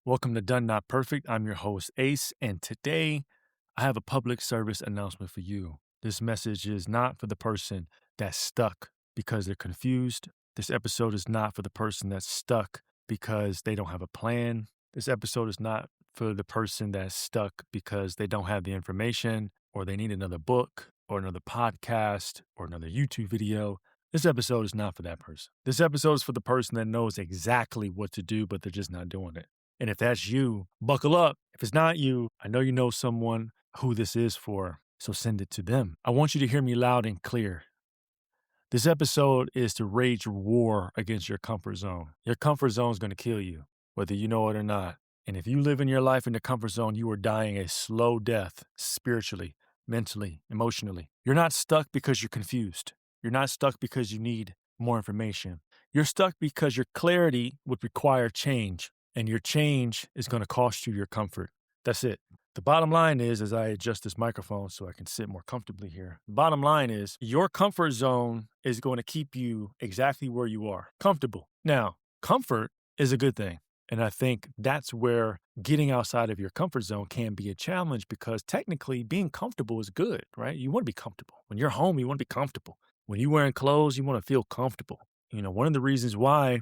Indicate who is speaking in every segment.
Speaker 1: Welcome to Done Not Perfect. I'm your host, Ace, and today I have a public service announcement for you. This message is not for the person that's stuck because they're confused. This episode is not for the person that's stuck because they don't have a plan. This episode is not for the person that's stuck because they don't have the information or they need another book or another podcast or another YouTube video. This episode is not for that person. This episode is for the person that knows exactly what to do, but they're just not doing it. And if that's you, buckle up. If it's not you, I know you know someone who this is for, so send it to them. I want you to hear me loud and clear. This episode is to wage war against your comfort zone. Your comfort zone is going to kill you, whether you know it or not. And if you live in your life in the comfort zone, you are dying a slow death spiritually, mentally, emotionally. You're not stuck because you're confused. You're not stuck because you need more information. You're stuck because your clarity would require change. And your change is going to cost you your comfort. That's it. The bottom line is, as I adjust this microphone so I can sit more comfortably here, the bottom line is your comfort zone is going to keep you exactly where you are, comfortable. Now, comfort is a good thing. And I think that's where getting outside of your comfort zone can be a challenge because technically being comfortable is good, right? You want to be comfortable. When you're home, you want to be comfortable. When you're wearing clothes, you want to feel comfortable. One of the reasons why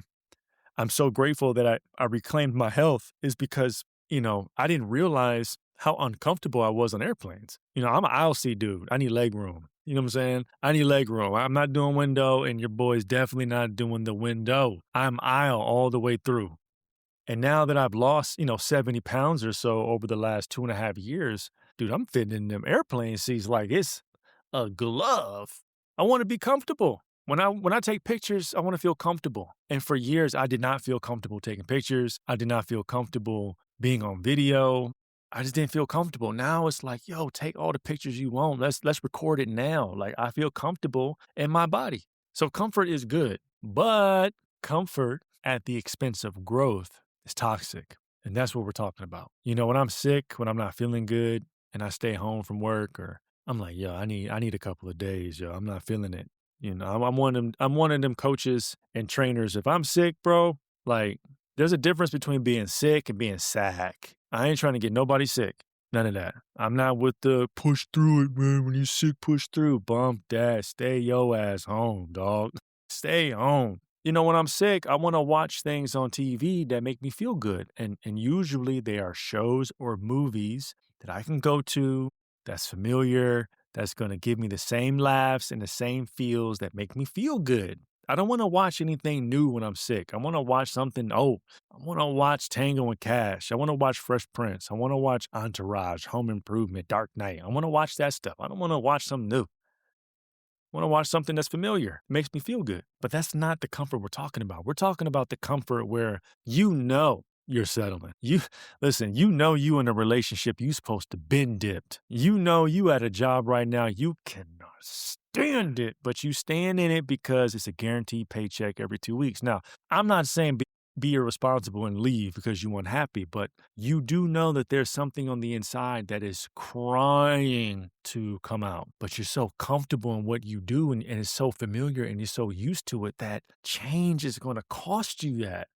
Speaker 1: I'm so grateful that I reclaimed my health is because, I didn't realize how uncomfortable I was on airplanes. I'm an aisle seat dude. I need leg room. You know what I'm saying? I need leg room. I'm not doing window, and your boy's definitely not doing the window. I'm aisle all the way through. And now that I've lost, 70 pounds or so over the last 2.5 years, dude, I'm fitting in them airplane seats like it's a glove. I want to be comfortable. When I take pictures, I want to feel comfortable. And for years, I did not feel comfortable taking pictures. I did not feel comfortable being on video. I just didn't feel comfortable. Now it's like, yo, take all the pictures you want. Let's record it now. Like I feel comfortable in my body. So comfort is good, but comfort at the expense of growth is toxic. And that's what we're talking about. When I'm sick, when I'm not feeling good and I stay home from work or I'm like, yo, I need a couple of days, yo. I'm not feeling it. I'm one of them coaches and trainers. If I'm sick, bro, like there's a difference between being sick and being sad. I ain't trying to get nobody sick. None of that. I'm not with the push through it, man. When you're sick, push through. Bump that. Stay your ass home, dog. Stay home. When I'm sick, I want to watch things on TV that make me feel good. And usually they are shows or movies that I can go to that's familiar, that's going to give me the same laughs and the same feels that make me feel good. I don't want to watch anything new when I'm sick. I want to watch something old. I want to watch Tango and Cash. I want to watch Fresh Prince. I want to watch Entourage, Home Improvement, Dark Knight. I want to watch that stuff. I don't want to watch something new. I want to watch something that's familiar. It makes me feel good. But that's not the comfort we're talking about. We're talking about the comfort where you're settling. Listen, you in a relationship you supposed to been dipped. You at a job right now, you cannot stand it, but you stand in it because it's a guaranteed paycheck every 2 weeks. Now, I'm not saying be irresponsible and leave because you unhappy, but you do know that there's something on the inside that is crying to come out. But you're so comfortable in what you do and it's so familiar and you're so used to it that change is going to cost you that.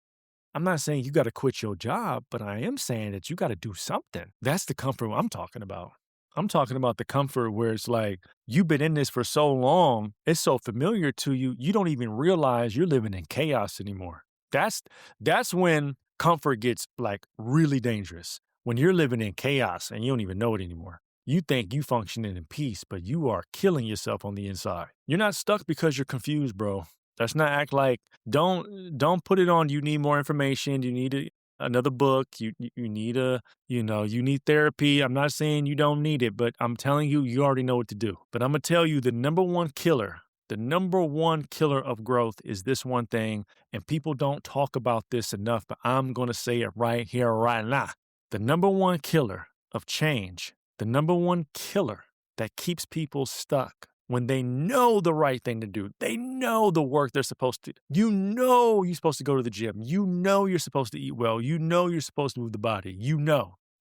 Speaker 1: I'm not saying you got to quit your job, but I am saying that you got to do something. That's the comfort I'm talking about. I'm talking about the comfort where it's like you've been in this for so long, it's so familiar to you, you don't even realize you're living in chaos anymore. That's when comfort gets like really dangerous. When you're living in chaos and you don't even know it anymore. You think you functioning in peace, but you are killing yourself on the inside. You're not stuck because you're confused, bro. Let's not act like don't put it on. You need more information. You need another book. You need you need therapy. I'm not saying you don't need it, but I'm telling you, you already know what to do. But I'm gonna tell you the number one killer of growth is this one thing, and people don't talk about this enough. But I'm gonna say it right here, right now. The number one killer of change. The number one killer that keeps people stuck when they know the right thing to do. They know the work they're supposed to. You're supposed to go to the gym. You're supposed to eat well. You're supposed to move the body.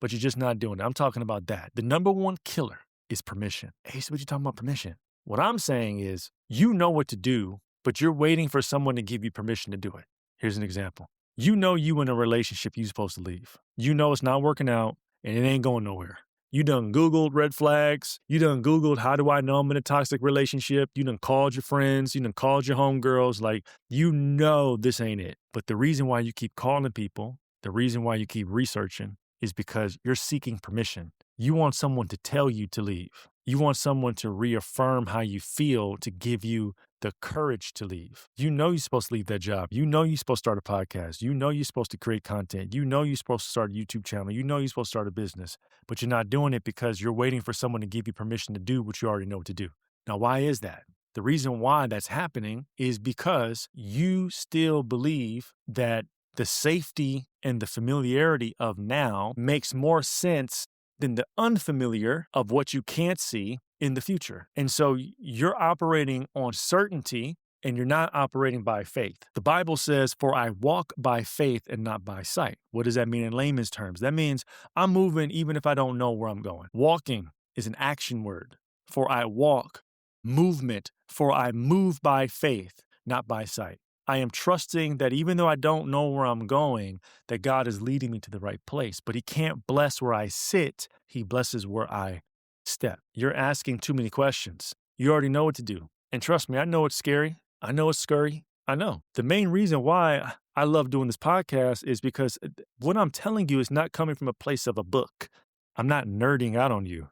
Speaker 1: But you're just not doing it. I'm talking about that. The number one killer is permission. Hey, so what you talking about permission? What I'm saying is you know what to do, but you're waiting for someone to give you permission to do it. Here's an example. You know you in a relationship you supposed to leave. You know it's not working out and it ain't going nowhere. You done Googled red flags. You done Googled, how do I know I'm in a toxic relationship? You done called your friends. You done called your homegirls. Like, you know this ain't it. But the reason why you keep calling people, the reason why you keep researching is because you're seeking permission. You want someone to tell you to leave. You want someone to reaffirm how you feel to give you the courage to leave. You know you're supposed to leave that job. You know you're supposed to start a podcast. You know you're supposed to create content. You know you're supposed to start a YouTube channel. You know you're supposed to start a business, but you're not doing it because you're waiting for someone to give you permission to do what you already know what to do. Now, why is that? The reason why that's happening is because you still believe that the safety and the familiarity of now makes more sense than the unfamiliar of what you can't see in the future. And so you're operating on certainty and you're not operating by faith. The Bible says, for I walk by faith and not by sight. What does that mean in layman's terms? That means I'm moving even if I don't know where I'm going. Walking is an action word. For I walk, movement, for I move by faith, not by sight. I am trusting that even though I don't know where I'm going, that God is leading me to the right place. But he can't bless where I sit. He blesses where I step. You're asking too many questions. You already know what to do. And trust me, I know it's scary. I know it's scurry. I know. The main reason why I love doing this podcast is because what I'm telling you is not coming from a place of a book. I'm not nerding out on you.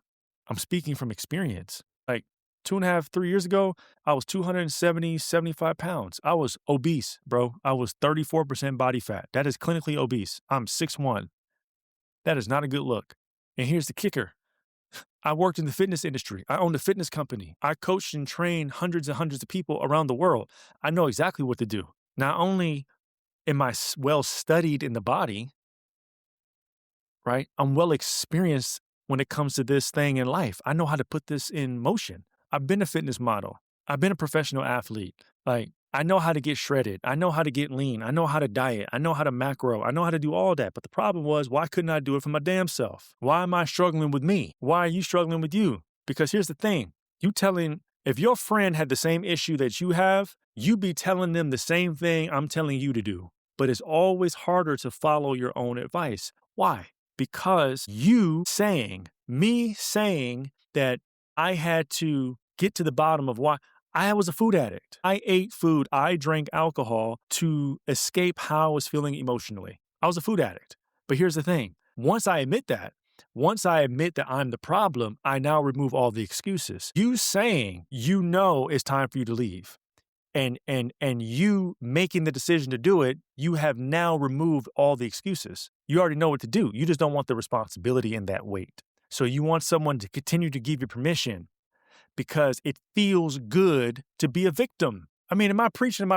Speaker 1: I'm speaking from experience. Like 2.5, 3 years ago, I was 270, 75 pounds. I was obese, bro. I was 34% body fat. That is clinically obese. I'm 6'1". That is not a good look. And here's the kicker. I worked in the fitness industry. I owned a fitness company. I coached and trained hundreds and hundreds of people around the world. I know exactly what to do. Not only am I well studied in the body, right? I'm well experienced when it comes to this thing in life. I know how to put this in motion. I've been a fitness model. I've been a professional athlete. Like, I know how to get shredded. I know how to get lean. I know how to diet. I know how to macro. I know how to do all that. But the problem was, why couldn't I do it for my damn self? Why am I struggling with me? Why are you struggling with you? Because here's the thing. If your friend had the same issue that you have, you be telling them the same thing I'm telling you to do. But it's always harder to follow your own advice. Why? Because me saying that I had to get to the bottom of why. I was a food addict. I ate food. I drank alcohol to escape how I was feeling emotionally. I was a food addict. But here's the thing. Once I admit that I'm the problem, I now remove all the excuses. You saying you know it's time for you to leave and you making the decision to do it, you have now removed all the excuses. You already know what to do. You just don't want the responsibility and that weight. So you want someone to continue to give you permission because it feels good to be a victim. I mean, am I preaching?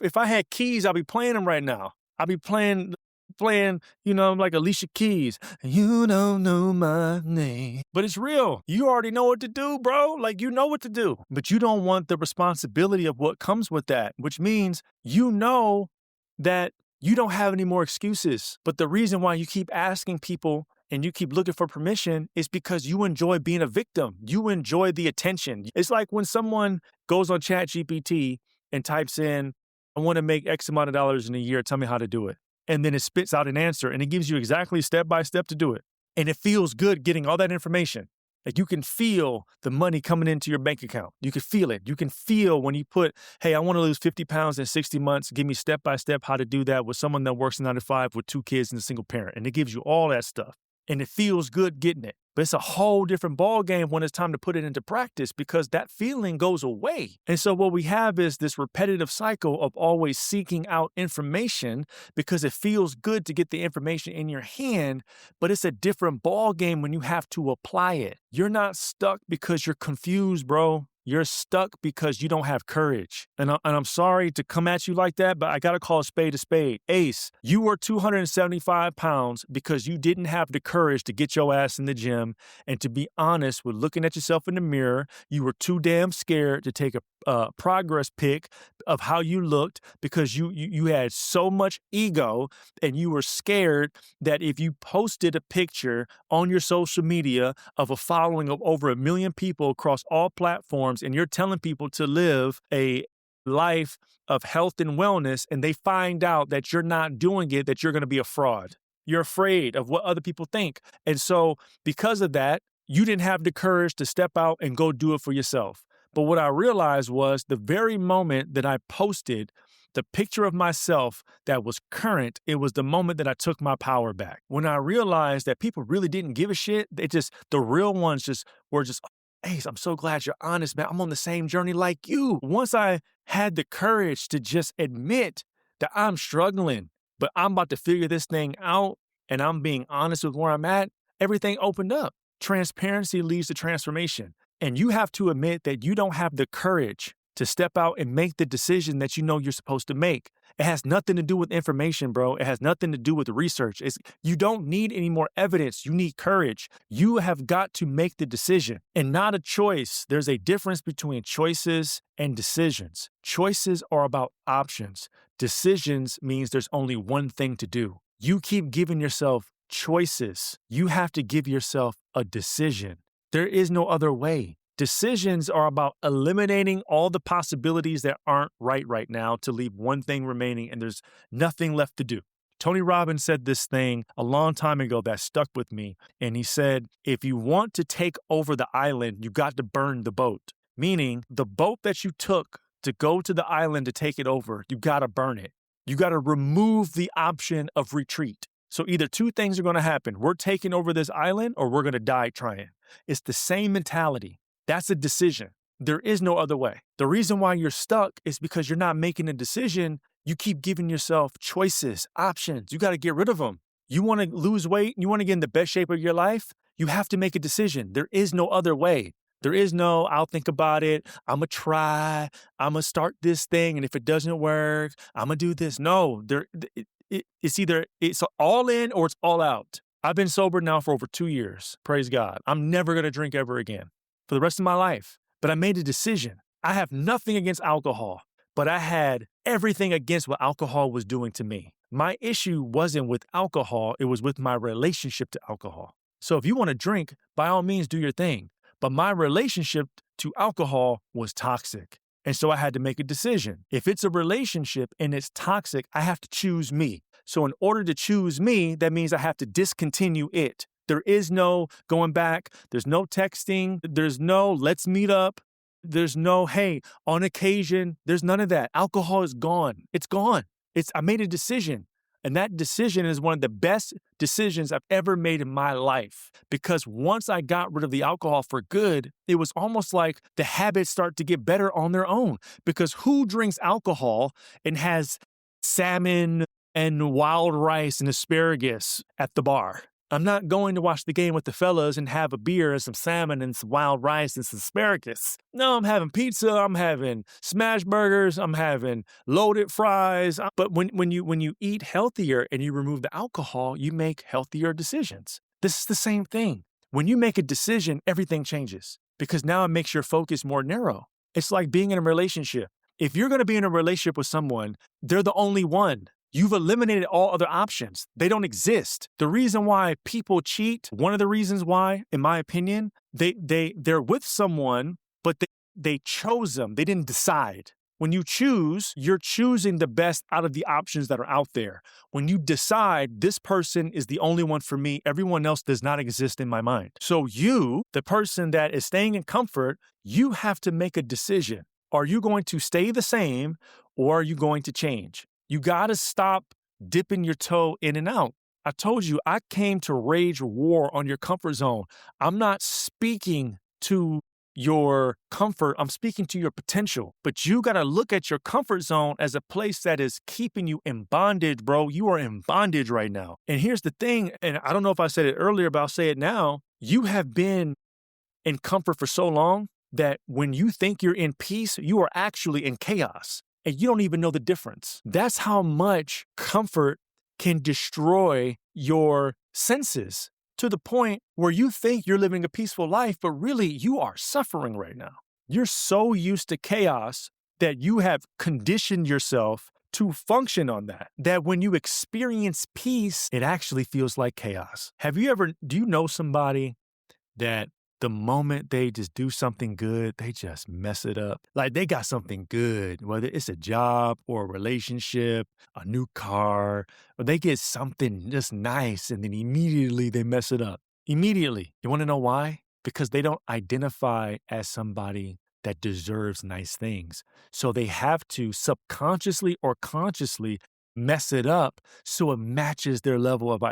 Speaker 1: If I had keys, I'd be playing them right now. I'd be playing, like Alicia Keys. You don't know my name. But it's real. You already know what to do, bro. Like, you know what to do. But you don't want the responsibility of what comes with that, which means you know that you don't have any more excuses. But the reason why you keep asking people and you keep looking for permission is because you enjoy being a victim. You enjoy the attention. It's like when someone goes on ChatGPT and types in, I want to make X amount of dollars in a year, tell me how to do it. And then it spits out an answer and it gives you exactly step by step to do it. And it feels good getting all that information. Like, you can feel the money coming into your bank account. You can feel it. You can feel when you put, hey, I want to lose 50 pounds in 60 months. Give me step by step how to do that with someone that works 9 to 5 with 2 kids and a single parent. And it gives you all that stuff. And it feels good getting it. But it's a whole different ballgame when it's time to put it into practice because that feeling goes away. And so what we have is this repetitive cycle of always seeking out information because it feels good to get the information in your hand, but it's a different ballgame when you have to apply it. You're not stuck because you're confused, bro. You're stuck because you don't have courage. And I'm sorry to come at you like that, but I got to call a spade a spade. Ace, you were 275 pounds because you didn't have the courage to get your ass in the gym. And to be honest with looking at yourself in the mirror, you were too damn scared to take a progress pic of how you looked because you had so much ego and you were scared that if you posted a picture on your social media of a following of over 1 million people across all platforms and you're telling people to live a life of health and wellness, and they find out that you're not doing it, that you're going to be a fraud. You're afraid of what other people think. And so because of that, you didn't have the courage to step out and go do it for yourself. But what I realized was the very moment that I posted the picture of myself that was current, it was the moment that I took my power back. When I realized that people really didn't give a shit, the real ones were just, Ace, I'm so glad you're honest, man. I'm on the same journey like you. Once I had the courage to just admit that I'm struggling, but I'm about to figure this thing out and I'm being honest with where I'm at, everything opened up. Transparency leads to transformation. And you have to admit that you don't have the courage to step out and make the decision that you know you're supposed to make. It has nothing to do with information, bro. It has nothing to do with research. You don't need any more evidence. You need courage. You have got to make the decision and not a choice. There's a difference between choices and decisions. Choices are about options. Decisions means there's only one thing to do. You keep giving yourself choices. You have to give yourself a decision. There is no other way. Decisions are about eliminating all the possibilities that aren't right now to leave one thing remaining, and there's nothing left to do. Tony Robbins said this thing a long time ago that stuck with me, and he said, if you want to take over the island, you got to burn the boat. Meaning, the boat that you took to go to the island to take it over, you got to burn it. You got to remove the option of retreat. So either two things are going to happen. We're taking over this island or we're going to die trying. It's the same mentality. That's a decision. There is no other way. The reason why you're stuck is because you're not making a decision. You keep giving yourself choices, options. You got to get rid of them. You want to lose weight? You want to get in the best shape of your life? You have to make a decision. There is no other way. There is no, I'll think about it. I'm going to try. I'm going to start this thing. And if it doesn't work, I'm going to do this. No, it's either it's all in or it's all out. I've been sober now for over 2 years. Praise God. I'm never going to drink ever again for the rest of my life. But I made a decision. I have nothing against alcohol, but I had everything against what alcohol was doing to me. My issue wasn't with alcohol. It was with my relationship to alcohol. So if you want to drink, by all means, do your thing. But my relationship to alcohol was toxic. And so I had to make a decision. If it's a relationship and it's toxic, I have to choose me. So in order to choose me, that means I have to discontinue it. There is no going back. There's no texting. There's no let's meet up. There's no, hey, on occasion. There's none of that. Alcohol is gone. It's gone. I made a decision. And that decision is one of the best decisions I've ever made in my life. Because once I got rid of the alcohol for good, it was almost like the habits start to get better on their own. Because who drinks alcohol and has salmon and wild rice and asparagus at the bar? I'm not going to watch the game with the fellas and have a beer and some salmon and some wild rice and some asparagus. No, I'm having pizza. I'm having smash burgers. I'm having loaded fries. But when you eat healthier and you remove the alcohol, you make healthier decisions. This is the same thing. When you make a decision, everything changes because now it makes your focus more narrow. It's like being in a relationship. If you're going to be in a relationship with someone, they're the only one. You've eliminated all other options. They don't exist. The reason why people cheat, one of the reasons why, in my opinion, they're with someone, but they chose them. They didn't decide. When you choose, you're choosing the best out of the options that are out there. When you decide this person is the only one for me, everyone else does not exist in my mind. So you, the person that is staying in comfort, you have to make a decision. Are you going to stay the same or are you going to change? You got to stop dipping your toe in and out. I told you, I came to wage war on your comfort zone. I'm not speaking to your comfort. I'm speaking to your potential. But you got to look at your comfort zone as a place that is keeping you in bondage, bro. You are in bondage right now. And here's the thing, and I don't know if I said it earlier, but I'll say it now. You have been in comfort for so long that when you think you're in peace, you are actually in chaos. And you don't even know the difference. That's how much comfort can destroy your senses to the point where you think you're living a peaceful life, but really you are suffering right now. You're so used to chaos that you have conditioned yourself to function on that when you experience peace, it actually feels like chaos. Do you know somebody that the moment they just do something good, they just mess it up. Like they got something good, whether it's a job or a relationship, a new car, or they get something just nice and then immediately they mess it up. Immediately. You want to know why? Because they don't identify as somebody that deserves nice things. So they have to subconsciously or consciously mess it up so it matches their level of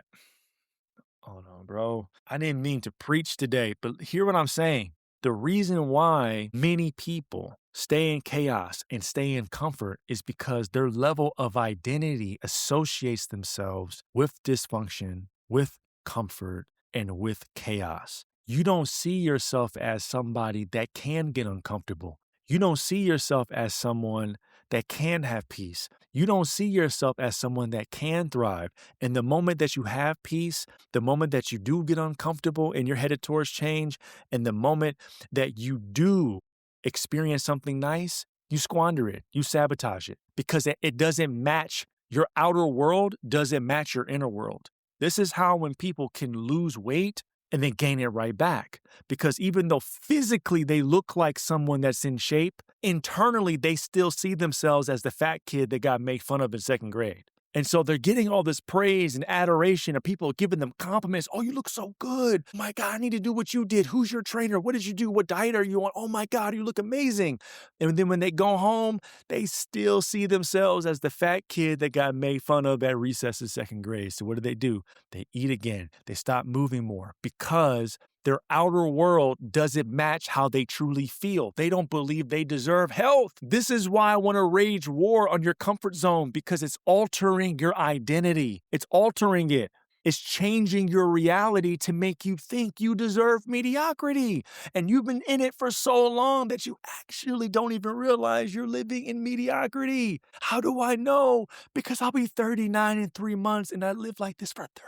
Speaker 1: hold on, bro. I didn't mean to preach today, but hear what I'm saying. The reason why many people stay in chaos and stay in comfort is because their level of identity associates themselves with dysfunction, with comfort, and with chaos. You don't see yourself as somebody that can get uncomfortable. You don't see yourself as someone that can have peace. You don't see yourself as someone that can thrive. And the moment that you have peace, the moment that you do get uncomfortable and you're headed towards change, and the moment that you do experience something nice, you squander it, you sabotage it because it doesn't match your outer world, doesn't match your inner world. This is how when people can lose weight and then gain it right back. Because even though physically they look like someone that's in shape, internally they still see themselves as the fat kid that got made fun of in second grade. And so they're getting all this praise and adoration of people giving them compliments. Oh, you look so good. Oh my God, I need to do what you did. Who's your trainer? What did you do? What diet are you on? Oh my God, you look amazing. And then when they go home, they still see themselves as the fat kid that got made fun of at recess in second grade. So what do? They eat again. They stop moving more because their outer world doesn't match how they truly feel. They don't believe they deserve health. This is why I want to rage war on your comfort zone, because it's altering your identity. It's altering it. It's changing your reality to make you think you deserve mediocrity. And you've been in it for so long that you actually don't even realize you're living in mediocrity. How do I know? Because I'll be 39 in 3 months and I lived like this for 30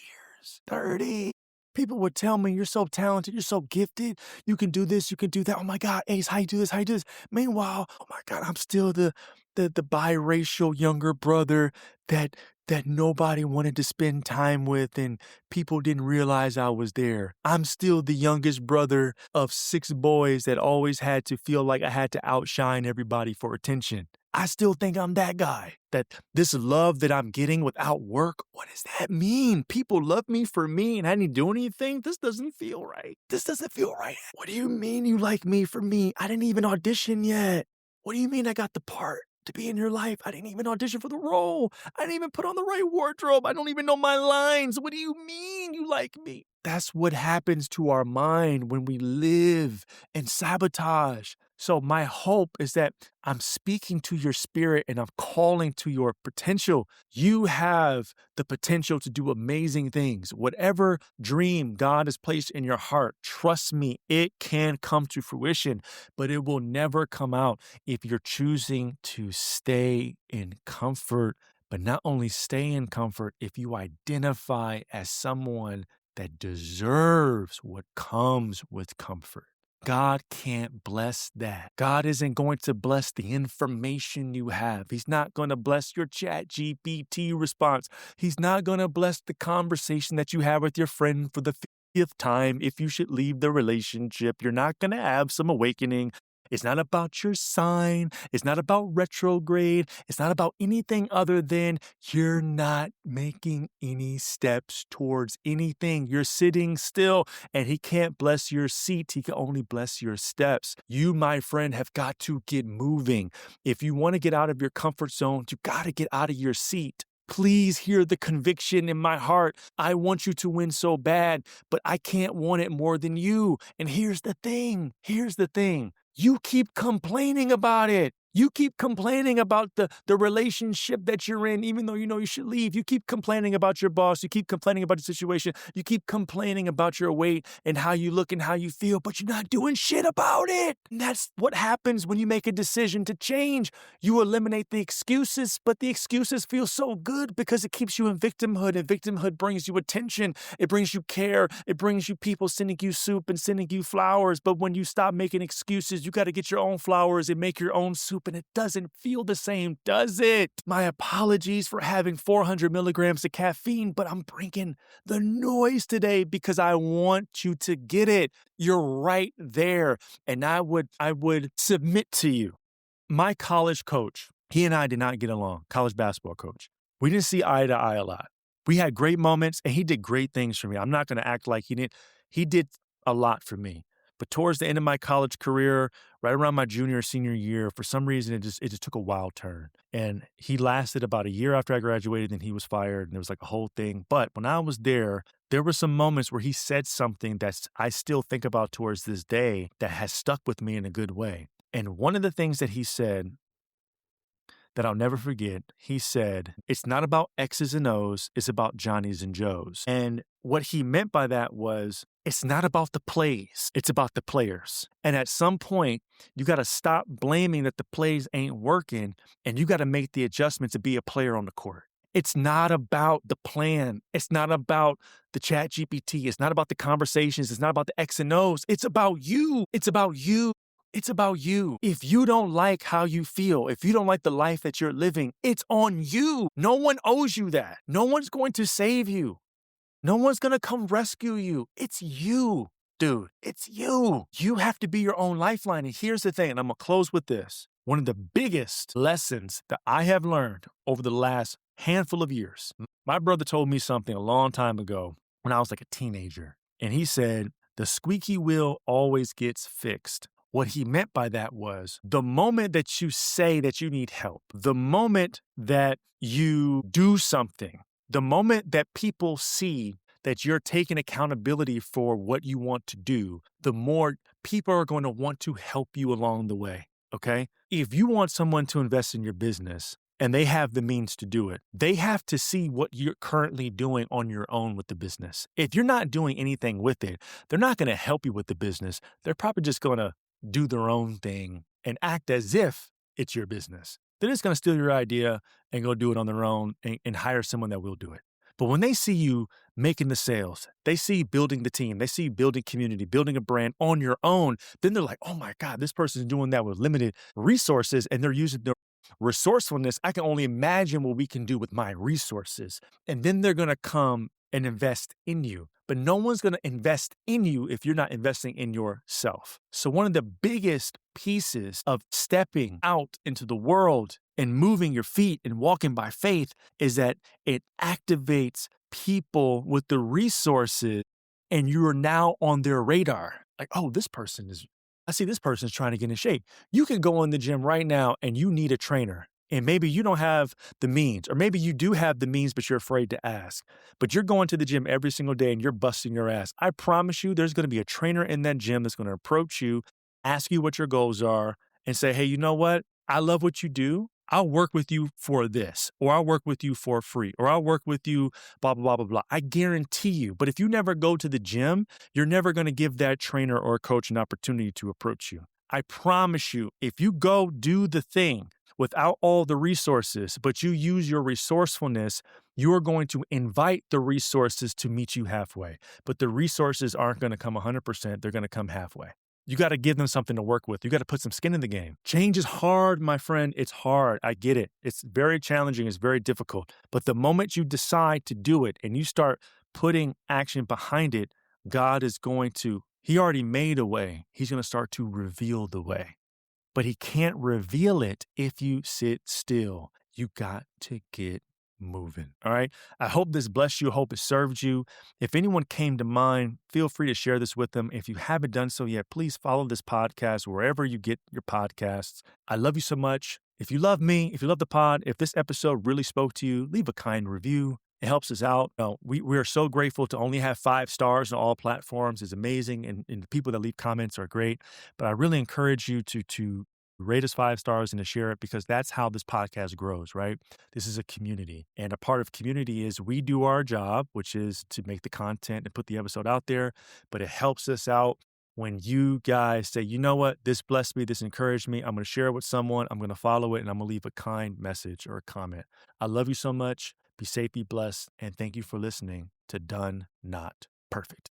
Speaker 1: years. 30. People would tell me, you're so talented, you're so gifted, you can do this, you can do that. Oh my God, Ace, how you do this, how you do this? Meanwhile, oh my God, I'm still the biracial younger brother that nobody wanted to spend time with and people didn't realize I was there. I'm still the youngest brother of 6 boys that always had to feel like I had to outshine everybody for attention. I still think I'm that guy. That this love that I'm getting without work, what does that mean? People love me for me and I didn't do anything? This doesn't feel right. This doesn't feel right. What do you mean you like me for me? I didn't even audition yet. What do you mean I got the part to be in your life? I didn't even audition for the role. I didn't even put on the right wardrobe. I don't even know my lines. What do you mean you like me? That's what happens to our mind when we live in sabotage. So my hope is that I'm speaking to your spirit and I'm calling to your potential. You have the potential to do amazing things. Whatever dream God has placed in your heart, trust me, it can come to fruition, but it will never come out if you're choosing to stay in comfort. But not only stay in comfort, if you identify as someone that deserves what comes with comfort. God can't bless that. God isn't going to bless the information you have. He's not going to bless your ChatGPT response. He's not going to bless the conversation that you have with your friend for the 50th time if you should leave the relationship. You're not going to have some awakening. It's not about your sign. It's not about retrograde. It's not about anything other than you're not making any steps towards anything. You're sitting still and he can't bless your seat. He can only bless your steps. You, my friend, have got to get moving. If you want to get out of your comfort zone, you got to get out of your seat. Please hear the conviction in my heart. I want you to win so bad, but I can't want it more than you. And here's the thing. You keep complaining about it. You keep complaining about the relationship that you're in, even though you know you should leave. You keep complaining about your boss. You keep complaining about your situation. You keep complaining about your weight and how you look and how you feel, but you're not doing shit about it. And that's what happens when you make a decision to change. You eliminate the excuses, but the excuses feel so good because it keeps you in victimhood, and victimhood brings you attention. It brings you care. It brings you people sending you soup and sending you flowers. But when you stop making excuses, you got to get your own flowers and make your own soup soup and it doesn't feel the same, does it? My apologies for having 400 milligrams of caffeine, but I'm bringing the noise today because I want you to get it. You're right there. And I would submit to you. My college coach, he and I did not get along, college basketball coach. We didn't see eye to eye a lot. We had great moments and he did great things for me. I'm not going to act like he didn't. He did a lot for me. But towards the end of my college career, right around my junior or senior year, for some reason, it just took a wild turn. And he lasted about a year after I graduated, then he was fired, and it was like a whole thing. But when I was there were some moments where he said something that I still think about towards this day that has stuck with me in a good way. And one of the things that he said that I'll never forget, he said, it's not about X's and O's, it's about Johnny's and Joe's. And what he meant by that was, it's not about the plays, it's about the players. And at some point, you got to stop blaming that the plays ain't working, and you got to make the adjustment to be a player on the court. It's not about the plan. It's not about the chat GPT. It's not about the conversations. It's not about the X and O's. It's about you. It's about you. It's about you. If you don't like how you feel, if you don't like the life that you're living, it's on you. No one owes you that. No one's going to save you. No one's going to come rescue you. It's you, dude. It's you. You have to be your own lifeline. And here's the thing, and I'm going to close with this. One of the biggest lessons that I have learned over the last handful of years. My brother told me something a long time ago when I was like a teenager. And he said, the squeaky wheel always gets fixed. What he meant by that was the moment that you say that you need help, the moment that you do something, the moment that people see that you're taking accountability for what you want to do, the more people are going to want to help you along the way, okay? If you want someone to invest in your business and they have the means to do it, they have to see what you're currently doing on your own with the business. If you're not doing anything with it, they're not going to help you with the business. They're probably just going to do their own thing and act as if it's your business. They're just going to steal your idea and go do it on their own and hire someone that will do it. But when they see you making the sales, they see building the team, they see building community, building a brand on your own, then they're like, oh my God, this person's doing that with limited resources and they're using their resourcefulness. I can only imagine what we can do with my resources. And then they're going to come and invest in you. But no one's going to invest in you if you're not investing in yourself. So one of the biggest pieces of stepping out into the world and moving your feet and walking by faith is that it activates people with the resources and you are now on their radar. Like, oh, I see this person's trying to get in shape. You can go in the gym right now and you need a trainer. And maybe you don't have the means, or maybe you do have the means, but you're afraid to ask. But you're going to the gym every single day and you're busting your ass. I promise you, there's going to be a trainer in that gym that's going to approach you, ask you what your goals are, and say, hey, you know what? I love what you do. I'll work with you for this, or I'll work with you for free, or I'll work with you, blah, blah, blah, blah, blah. I guarantee you. But if you never go to the gym, you're never going to give that trainer or coach an opportunity to approach you. I promise you, if you go do the thing without all the resources, but you use your resourcefulness, you are going to invite the resources to meet you halfway. But the resources aren't going to come 100%. They're going to come halfway. You got to give them something to work with. You got to put some skin in the game. Change is hard, my friend. It's hard. I get it. It's very challenging. It's very difficult. But the moment you decide to do it and you start putting action behind it, God is going to, He already made a way. He's going to start to reveal the way. But He can't reveal it if you sit still. You got to get moving. All right. I hope this blessed you. I hope it served you. If anyone came to mind, feel free to share this with them. If you haven't done so yet, please follow this podcast wherever you get your podcasts. I love you so much. If you love me, if you love the pod, if this episode really spoke to you, leave a kind review. It helps us out. We are so grateful to only have 5 stars on all platforms. It's amazing. And the people that leave comments are great. But I really encourage you to rate us 5 stars and to share it, because that's how this podcast grows, right? This is a community. And a part of community is we do our job, which is to make the content and put the episode out there. But it helps us out when you guys say, you know what, this blessed me, this encouraged me. I'm going to share it with someone. I'm going to follow it, and I'm going to leave a kind message or a comment. I love you so much. Be safe, be blessed, and thank you for listening to Done Not Perfect.